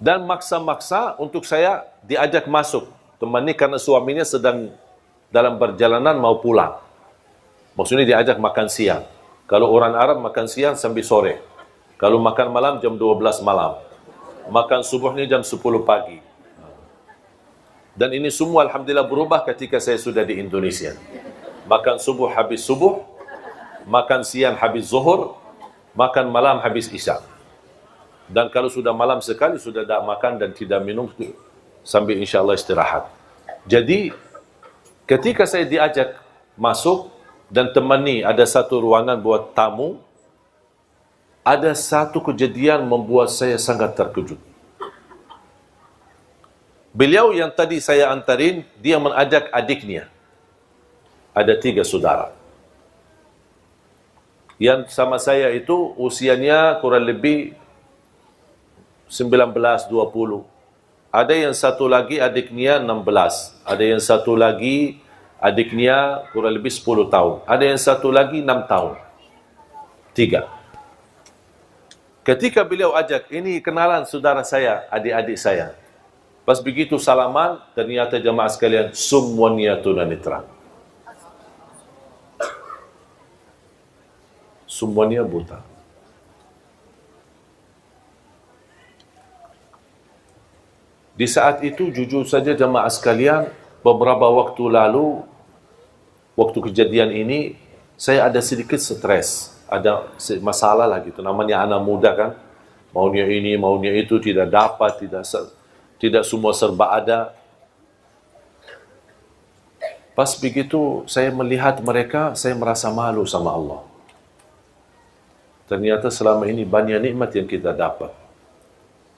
Dan maksa-maksa untuk saya diajak masuk. Temani karena suaminya sedang dalam perjalanan mau pulang. Maksudnya diajak makan siang. Kalau orang Arab makan siang sampai sore. Kalau makan malam jam 12 malam. Makan subuhnya jam 10 pagi. Dan ini semua alhamdulillah berubah ketika saya sudah di Indonesia. Makan subuh habis subuh, makan siang habis zuhur, makan malam habis isya. Dan kalau sudah malam sekali, sudah tidak makan dan tidak minum, sambil insyaAllah istirahat. Jadi, ketika saya diajak masuk dan temani ada satu ruangan buat tamu, ada satu kejadian membuat saya sangat terkejut. Beliau yang tadi saya antarin, dia mengajak adiknya. Ada 3 saudara. Yang sama saya itu usianya kurang lebih 19-20. Ada yang satu lagi adiknya 16. Ada yang satu lagi adiknya kurang lebih 10 tahun. Ada yang satu lagi 6 tahun. 3. Ketika beliau ajak, ini kenalan saudara saya, adik-adik saya. Pas begitu salaman, ternyata jemaah sekalian, semuanya tunanetra. Semuanya buta. Di saat itu, jujur saja jemaah sekalian, beberapa waktu lalu, waktu kejadian ini, saya ada sedikit stres. Ada masalah lah gitu. Namanya anak muda kan. Maunya ini, maunya itu, tidak dapat, tidak semua serba ada. Pas begitu saya melihat mereka, saya merasa malu sama Allah. Ternyata selama ini banyak nikmat yang kita dapat.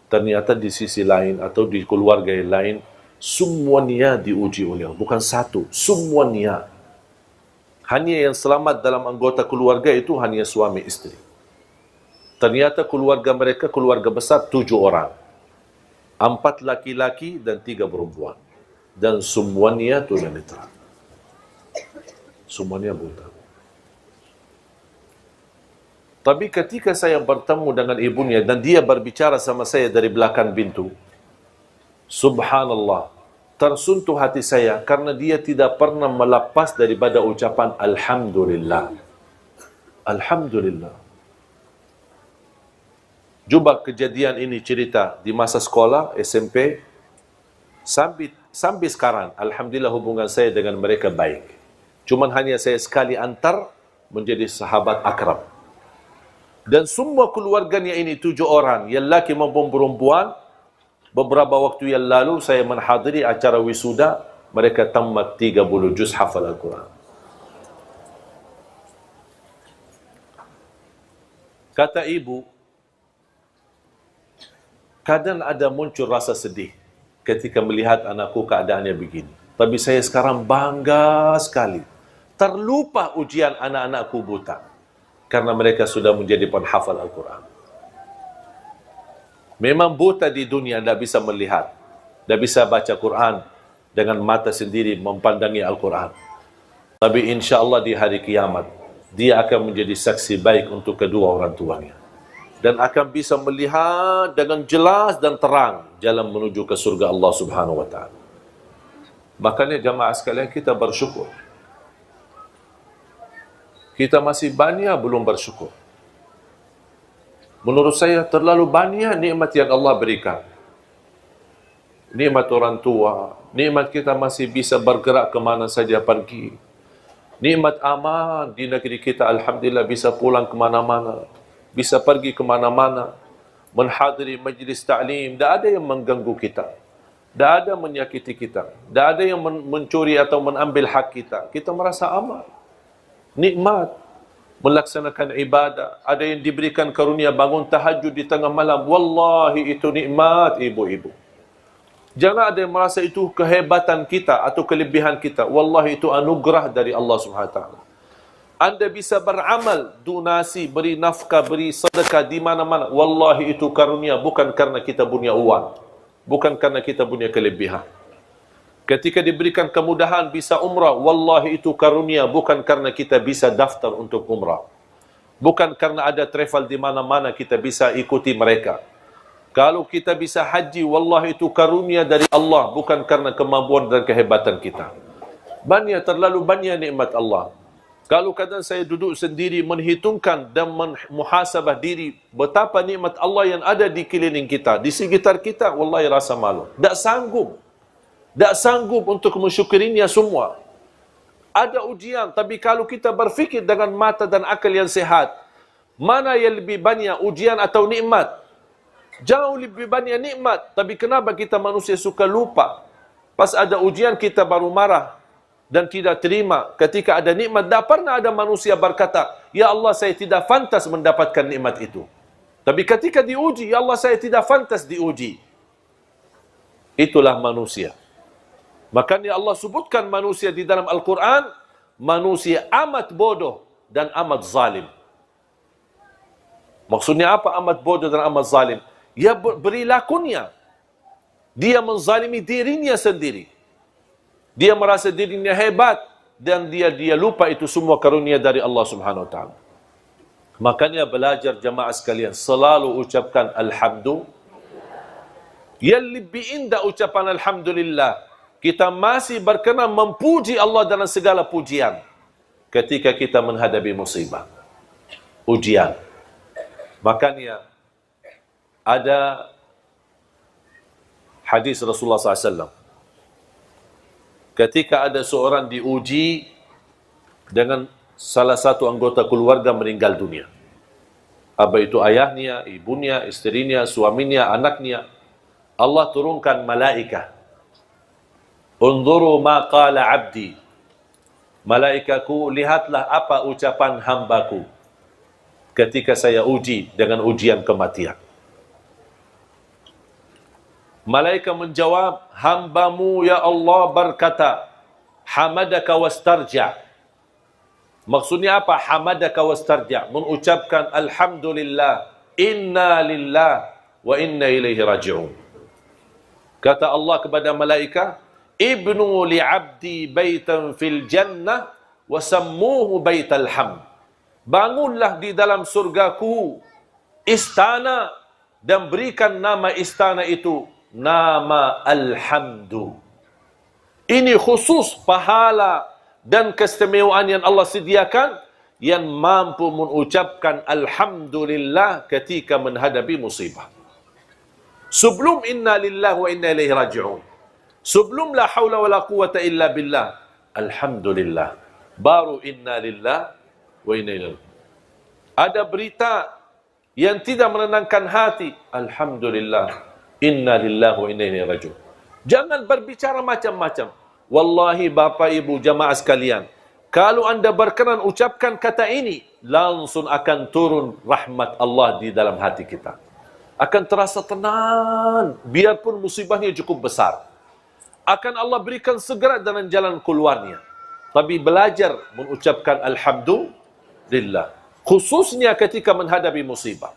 Ternyata di sisi lain atau di keluarga yang lain, semuanya diuji oleh Allah. Bukan satu, semuanya. Hanya yang selamat dalam anggota keluarga itu hanya suami istri. Ternyata keluarga mereka keluarga besar 7 orang. 4 laki-laki dan 3 perempuan. Dan semuanya tunanetra. Semuanya buta. Tapi ketika saya bertemu dengan ibunya dan dia berbicara sama saya dari belakang pintu, subhanallah, tersentuh hati saya karena dia tidak pernah melepas daripada ucapan Alhamdulillah. Alhamdulillah. Coba kejadian ini cerita di masa sekolah, SMP, sampai sekarang, alhamdulillah hubungan saya dengan mereka baik. Cuman hanya saya sekali antar menjadi sahabat akrab. Dan semua keluarganya ini 7 orang, yang laki maupun perempuan. Beberapa waktu yang lalu saya menghadiri acara wisuda, mereka tamat 30 juz hafal Al-Quran. Kata ibu, kadang ada muncul rasa sedih ketika melihat anakku keadaannya begini. Tapi saya sekarang bangga sekali. Terlupa ujian anak-anakku buta. karena mereka sudah menjadi penghafal Al-Quran. Memang buta di dunia, tidak bisa melihat, tidak bisa baca Quran dengan mata sendiri mempandangi Al-Quran. Tapi insya Allah di hari kiamat, dia akan menjadi saksi baik untuk kedua orang tuanya. Dan akan bisa melihat dengan jelas dan terang jalan menuju ke surga Allah Subhanahu wa ta'ala. Makanya jamaah sekalian, kita bersyukur. Kita masih banyak belum bersyukur. Menurut saya terlalu banyak nikmat yang Allah berikan. Nikmat orang tua, nikmat kita masih bisa bergerak kemana saja pergi. Nikmat aman di negeri kita, alhamdulillah bisa pulang kemana-mana, bisa pergi kemana-mana, menghadiri majlis ta'lim, tidak ada yang mengganggu kita, tidak ada menyakiti kita, tidak ada yang mencuri atau mengambil hak kita. Kita merasa aman, nikmat, melaksanakan ibadah. Ada yang diberikan karunia bangun tahajud di tengah malam. Wallahi itu nikmat, ibu-ibu. Jangan ada yang merasa itu kehebatan kita atau kelebihan kita. Wallahi itu anugerah dari Allah Subhanahu wa ta'ala. Anda bisa beramal, donasi, beri nafkah, beri sedekah di mana-mana. Wallahi itu karunia, bukan karena kita punya uang, bukan karena kita punya kelebihan. Ketika diberikan kemudahan bisa umrah, wallahi itu karunia, bukan karena kita bisa daftar untuk umrah, bukan karena ada travel di mana-mana kita bisa ikuti mereka. Kalau kita bisa haji, wallahi itu karunia dari Allah, bukan karena kemampuan dan kehebatan kita. Banyak, terlalu banyak nikmat Allah. Kalau kadang saya duduk sendiri menghitungkan dan muhasabah diri betapa nikmat Allah yang ada di keliling kita, di sekitar kita, wallahi rasa malu. Tak sanggup untuk mensyukurinya semua. Ada ujian, tapi kalau kita berfikir dengan mata dan akal yang sehat, mana yang lebih banyak, ujian atau nikmat? Jauh lebih banyak nikmat. Tapi kenapa kita manusia suka lupa? Pas ada ujian kita baru marah dan tidak terima. Ketika ada nikmat, tak pernah ada manusia berkata, ya Allah, saya tidak pantas mendapatkan nikmat itu. Tapi ketika diuji, ya Allah, saya tidak pantas diuji. Itulah manusia. Makanya Allah sebutkan manusia di dalam Al-Quran, manusia amat bodoh dan amat zalim. Maksudnya apa amat bodoh dan amat zalim? Ya perilakunya. Dia menzalimi dirinya sendiri. Dia merasa dirinya hebat dan dia lupa itu semua karunia dari Allah Subhanahu wa ta'ala. Makanya belajar jamaah sekalian, selalu ucapkan alhamdulillah. Yang lebih indah ucapan alhamdulillah, kita masih berkenan memuji Allah dalam segala pujian ketika kita menghadapi musibah, ujian. Makanya ada hadis Rasulullah SAW. Ketika ada seorang diuji dengan salah satu anggota keluarga meninggal dunia. Apa itu ayahnya, ibunya, istrinya, suaminya, anaknya. Allah turunkan malaikat. Unzuru ma qala abdi. Malaikatku, lihatlah apa ucapan hambaku ketika saya uji dengan ujian kematian. Malaikat menjawab, hambamu ya Allah berkata, hamadaka wastarja. Maksudnya apa? Hamadaka wastarja. Mengucapkan alhamdulillah, inna lillah wa inna ilaihi raji'un. Kata Allah kepada malaikat, ibnu li'abdi baitan fil jannah wa sammuhu baital hamd. Bangunlah di dalam surgaku istana dan berikan nama istana itu nama Alhamdu. Ini khusus pahala dan keistimewaan yang Allah sediakan yang mampu mengucapkan alhamdulillah ketika menghadapi musibah. Sebelum inna lillahi wa inna ilaihi raji'un. Sebelum la haula wa la quwata illa billah, alhamdulillah. Baru inna lillahi wa inna ilaihi. Ada berita yang tidak menenangkan hati, alhamdulillah, inna lillahi wa inna ilaihi raji'un. Jangan berbicara macam-macam. Wallahi Bapak Ibu jamaah sekalian, kalau anda berkenan ucapkan kata ini, langsung akan turun rahmat Allah di dalam hati kita. Akan terasa tenang, biarpun musibahnya cukup besar. Akan Allah berikan segera dalam jalan keluarnya. Tapi belajar mengucapkan alhamdulillah. Khususnya ketika menghadapi musibah.